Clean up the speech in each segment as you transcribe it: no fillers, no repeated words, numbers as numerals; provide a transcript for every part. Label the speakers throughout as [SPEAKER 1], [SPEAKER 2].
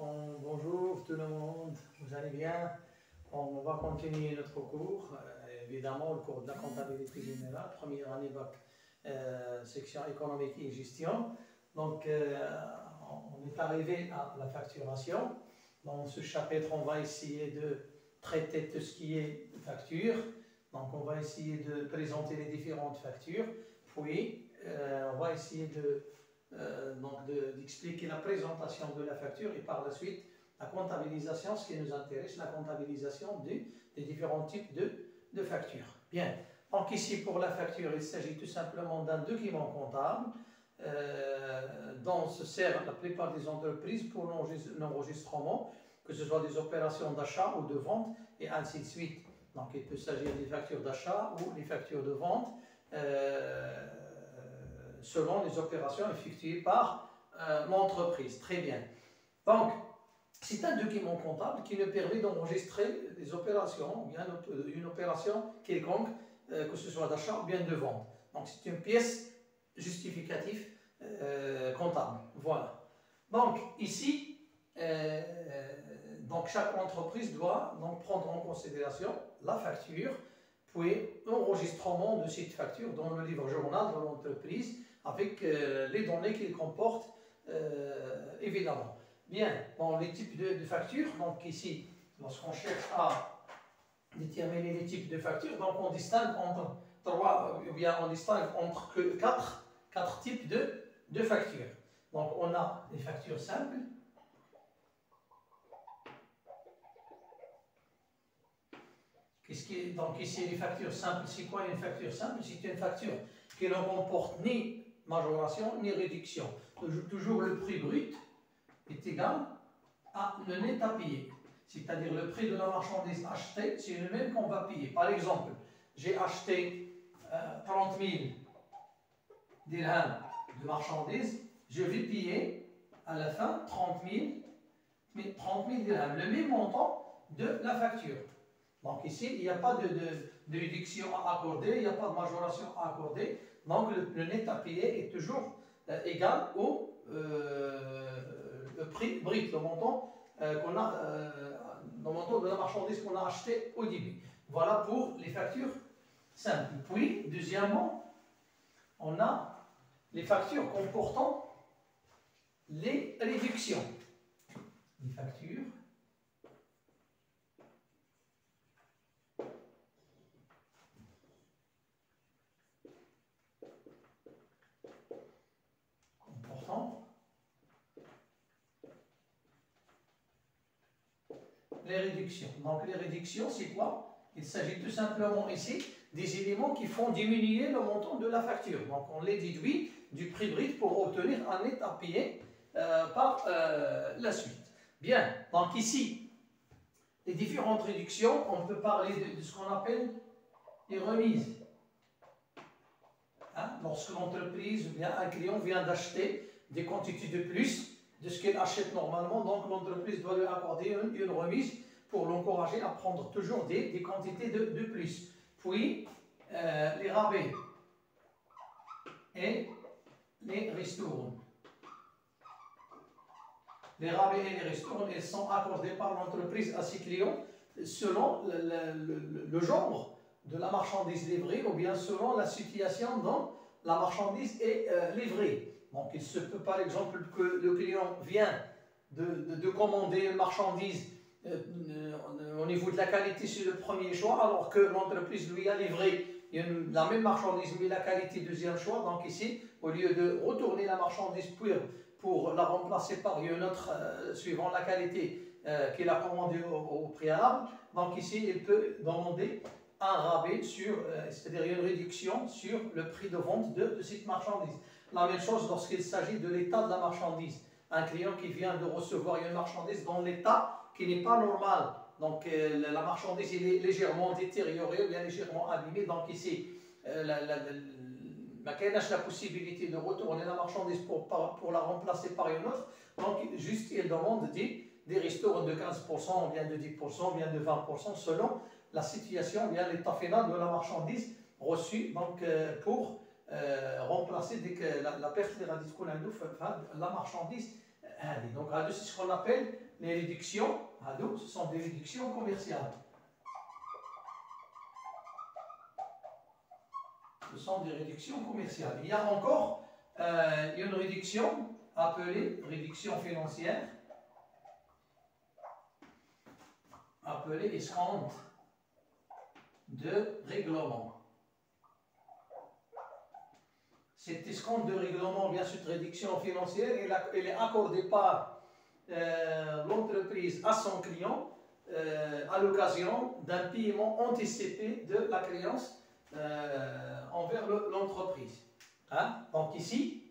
[SPEAKER 1] Bonjour tout le monde, vous allez bien? On va continuer notre cours, évidemment le cours de la comptabilité générale, première année bac, section économique et gestion. Donc on est arrivé à la facturation. Dans ce chapitre, on va essayer de traiter tout ce qui est facture. Donc on va essayer de présenter les différentes factures, puis on va essayer d'expliquer la présentation de la facture et par la suite la comptabilisation, ce qui nous intéresse, la comptabilisation des différents types de factures. Bien, donc ici pour la facture, il s'agit tout simplement d'un document comptable dont se servent la plupart des entreprises pour l'enregistrement, que ce soit des opérations d'achat ou de vente et ainsi de suite. Donc il peut s'agir des factures d'achat ou des factures de vente selon les opérations effectuées par l'entreprise. Très bien. Donc, c'est un document comptable qui nous permet d'enregistrer des opérations, ou bien une opération quelconque, que ce soit d'achat ou bien de vente. Donc, c'est une pièce justificative comptable. Voilà. Donc, ici, donc chaque entreprise doit donc prendre en considération la facture, puis l'enregistrement de cette facture dans le livre journal de l'entreprise avec les données qu'il comporte, évidemment. Bien, bon, les types de factures, donc ici, lorsqu'on cherche à déterminer les types de factures, donc on distingue entre quatre types de factures. Donc on a les factures simples. Donc ici, les factures simples, c'est quoi une facture simple? C'est une facture qui ne comporte ni majoration ni réduction. Toujours le prix brut est égal à le net à payer. C'est-à-dire le prix de la marchandise achetée, c'est le même qu'on va payer. Par exemple, j'ai acheté 30 000 dirhams de marchandises, je vais payer à la fin 30 000 dirhams, le même montant de la facture. Donc ici, il n'y a pas de réduction à accorder, il n'y a pas de majoration à accorder. Donc le net à payer est toujours égal au le prix brut, le montant le montant de la marchandise qu'on a acheté au début. Voilà pour les factures simples. Puis, deuxièmement, on a les factures comportant les réductions. Les factures comportant les réductions. Donc les réductions, c'est quoi? Il s'agit tout simplement ici des éléments qui font diminuer le montant de la facture. Donc on les déduit du prix brut pour obtenir un net à payer par la suite. Bien, donc ici, les différentes réductions, on peut parler de ce qu'on appelle les remises. Hein? Lorsque l'entreprise ou bien un client vient d'acheter des quantités de plus de ce qu'elle achète normalement, donc l'entreprise doit lui accorder une remise pour l'encourager à prendre toujours des quantités de plus. Puis, les rabais et les ristournes. Les rabais et les ristournes, ils sont accordés par l'entreprise à ses clients selon le genre de la marchandise livrée ou bien selon la situation dont la marchandise est livrée. Donc il se peut par exemple que le client vient de commander une marchandise au niveau de la qualité sur le premier choix, alors que l'entreprise lui a livré la même marchandise mais la qualité deuxième choix. Donc ici, au lieu de retourner la marchandise pour la remplacer par une autre suivant la qualité qu'il a commandée au préalable, donc ici il peut demander un rabais c'est-à-dire une réduction sur le prix de vente de cette marchandise. La même chose lorsqu'il s'agit de l'état de la marchandise. Un client qui vient de recevoir une marchandise dans l'état qui n'est pas normal. Donc la marchandise est légèrement détériorée ou bien légèrement abîmée. Donc ici, la possibilité de retourner la marchandise pour la remplacer par une autre. Donc juste il demande des ristournes de 15%, ou bien de 10%, ou bien de 20% selon la situation, ou bien l'état final de la marchandise reçue. Donc pour remplacer dès que la perte de la marchandise Donc, c'est ce qu'on appelle les réductions. Ce sont des réductions commerciales. Ce sont des réductions commerciales. Il y a encore une réduction appelée réduction financière, appelée escompte de règlement. Cet escompte de règlement, bien sûr, de réduction financière, elle est accordée par l'entreprise à son client à l'occasion d'un paiement anticipé de la créance envers l'entreprise. Donc ici,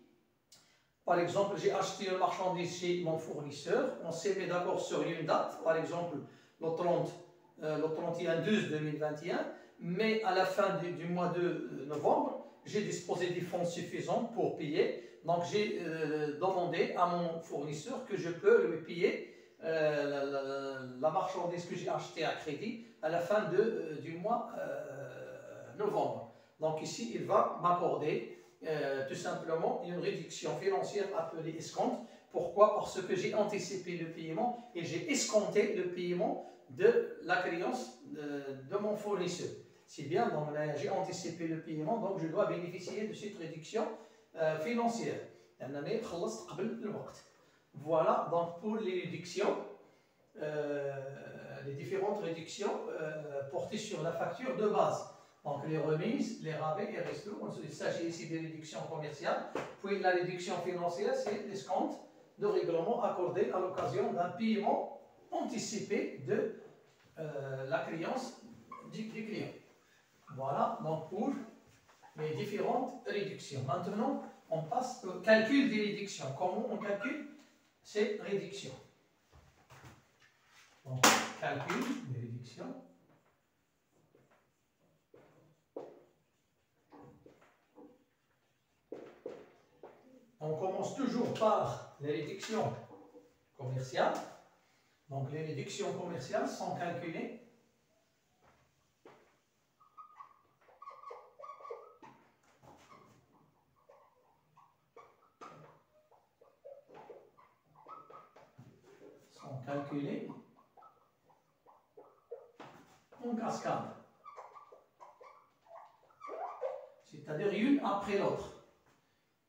[SPEAKER 1] par exemple, j'ai acheté une marchandise chez mon fournisseur, on s'est mis d'accord sur une date, par exemple le 31/12/2021, mais à la fin du mois de novembre, j'ai disposé des fonds suffisants pour payer. Donc j'ai demandé à mon fournisseur que je peux lui payer la marchandise que j'ai achetée à crédit à la fin du mois novembre. Donc ici, il va m'accorder tout simplement une réduction financière appelée escompte. Pourquoi? Parce que j'ai anticipé le paiement et j'ai escompté le paiement de la créance de mon fournisseur. C'est bien, donc j'ai anticipé le paiement, donc je dois bénéficier de cette réduction financière. Voilà donc pour les réductions, les différentes réductions portées sur la facture de base. Donc les remises, les rabais et restos, il s'agit ici des réductions commerciales. Puis la réduction financière, c'est l'escompte de règlement accordé à l'occasion d'un paiement anticipé de la créance du client. Voilà donc pour les différentes réductions. Maintenant, on passe au calcul des réductions. Comment on calcule ces réductions? Donc, calcul des réductions. On commence toujours par les réductions commerciales. Donc, les réductions commerciales sont calculées en cascade. C'est-à-dire une après l'autre.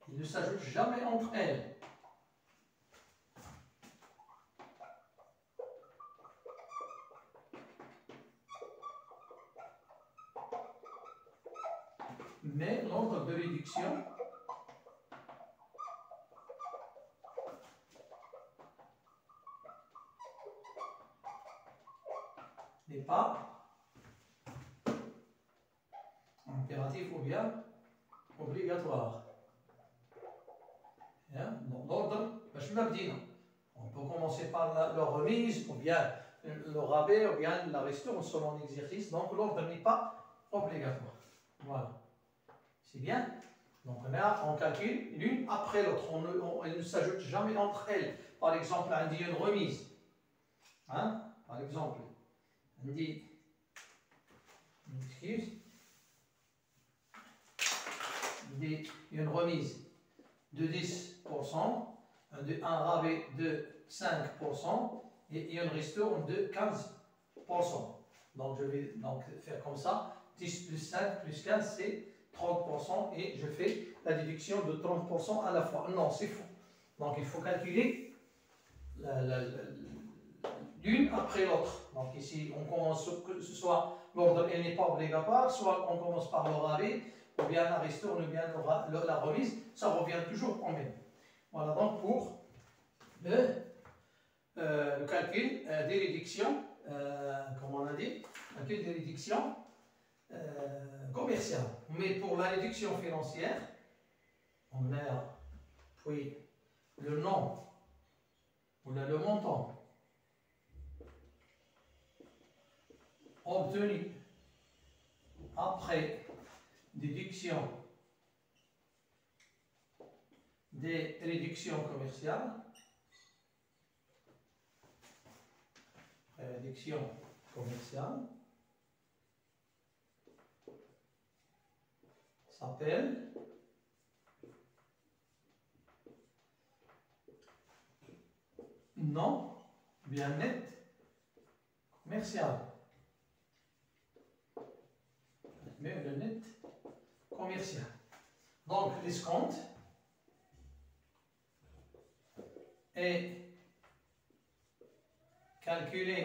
[SPEAKER 1] Ils ne s'ajoutent jamais entre elles. Mais l'ordre de réduction n'est pas impératif ou bien obligatoire. Donc l'ordre, on peut commencer par la remise, ou bien le rabais, ou bien la restaure selon l'exercice. Donc l'ordre n'est pas obligatoire. Voilà. C'est bien. Donc là, on calcule l'une après l'autre. Elles ne s'ajoutent jamais entre elles. Par exemple, on dit une remise. Par exemple, on dit une remise de 10%, un rabais de 5% et une restaurant de 15%. Donc je vais faire comme ça, 10 plus 5 plus 15 c'est 30% et je fais la déduction de 30% à la fois. Non, c'est faux. Donc il faut calculer l'une après l'autre. Donc ici on commence, que ce soit l'ordre n'est pas obligatoire, soit on commence par le rabais, ou bien la restaurant, ou bien la remise, ça revient toujours au même. Voilà donc pour le calcul des réductions, comme on a dit, calcul des réductions commerciales. Mais pour la réduction financière, on met puis le nom ou le montant obtenu après déduction des réductions commerciales. Réduction commerciale s'appelle non, bien net commercial. Mais le net commercial. Donc, l'escompte est calculé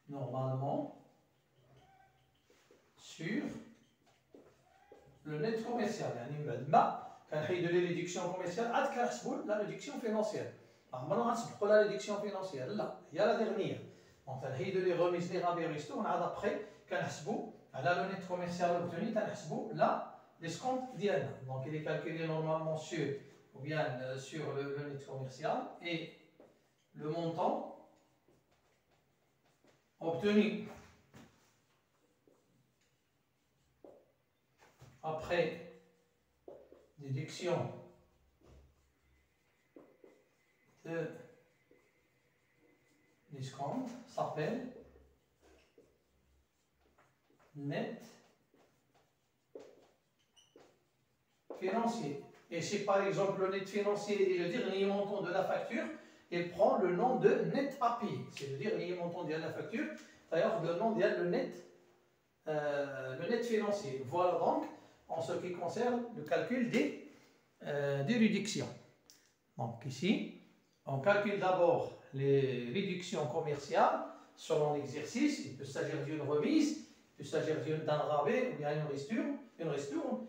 [SPEAKER 1] normalement sur le net commercial. يعني بعد ما كنحيدوا لي ريدكسيون كوميرسيال عاد كنحسبوا لا ريدكسيون فينونسيير. ما غنسبقوا لا ريدكسيون فينونسيير لا هي لا ديرنيير. دونك كنحيدوا لي غوميز لي غابي ريستو عاد ابخي كنحسبوا على لو نيت كوميرسيال اوبتوني كنحسبوا لا l'escompte ديالنا. Donc il est calculé normalement sur ou bien sur le net commercial et le montant obtenu après déduction de l'escompte s'appelle net financier. Et si par exemple le net financier est le dernier montant de la facture, il prend le nom de net à payer. C'est le dernier montant de la facture. D'ailleurs, le nom de le net financier. Voilà donc en ce qui concerne le calcul des réductions. Donc ici, on calcule d'abord les réductions commerciales selon l'exercice. Il peut s'agir d'une remise, il peut s'agir d'un rabais ou bien une ristourne.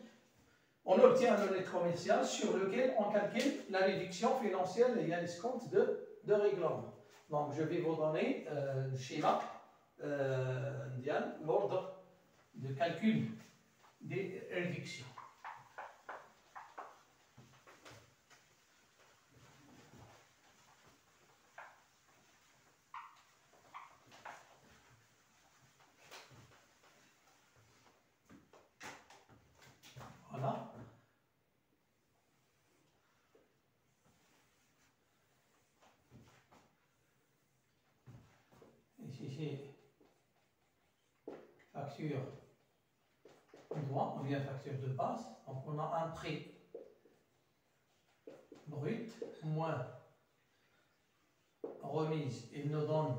[SPEAKER 1] On obtient le net commercial sur lequel on calcule la réduction financière et il y a l'escompte de règlement. Donc je vais vous donner le schéma, l'ordre de calcul des réductions. Voilà. Ici, facture droit, on vient facture de base. Donc on a un prix brut moins remise. Il nous donne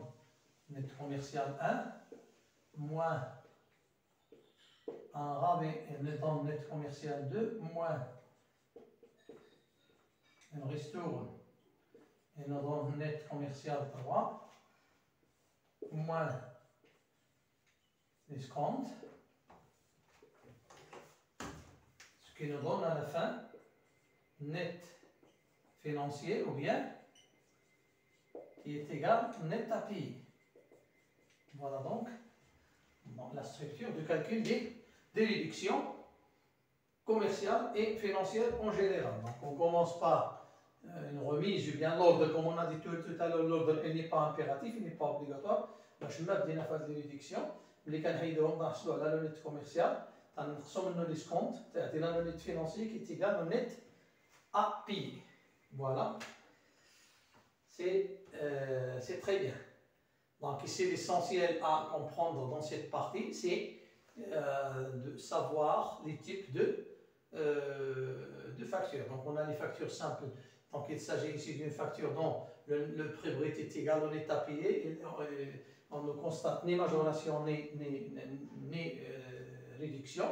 [SPEAKER 1] net commercial 1 moins un rabais. Il nous donne net commercial 2 moins une ristourne. Il nous donne net commercial 3 moins l'escompte, ce qui nous donne à la fin net financier ou bien qui est égal net à payer. Voilà donc la structure de calcul des réductions commerciales et financières en général. Donc on commence par une remise ou bien l'ordre, comme on a dit tout à l'heure, l'ordre n'est pas impératif, il n'est pas obligatoire. باش ما بدينا في هذه الريدكسيون ملي كنحيدوهم نحصلوا على لو نيت كوميرسيال تنقصوا منه ليسكونت تعطينا لو نيت فينانسي كي تيغال لو نيت ا بي. Voilà, c'est très bien. Donc ici l'essentiel à comprendre dans cette partie c'est de savoir les types de factures. Donc on a les factures simples. Donc il s'agit ici d'une facture dont le prix brut est égal au net à payer. Et on ne constate ni majoration ni réduction.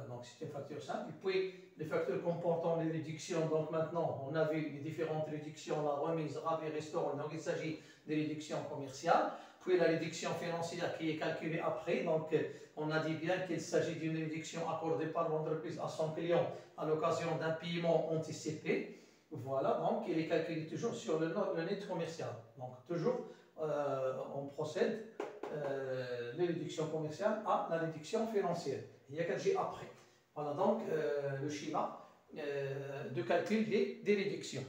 [SPEAKER 1] Donc c'est une facture simple. Et puis les factures comportant les réductions. Donc maintenant on a vu les différentes réductions, la remise, rabais, restaurant. Donc il s'agit des réductions commerciales. Puis la réduction financière qui est calculée après. Donc on a dit bien qu'il s'agit d'une réduction accordée par l'entreprise à son client à l'occasion d'un paiement anticipé. Voilà, donc il est calculé toujours sur le net commercial. Donc toujours on procède les réductions commerciales à la réduction financière. Il y a qu'à dire après. Voilà donc le schéma de calcul des réductions.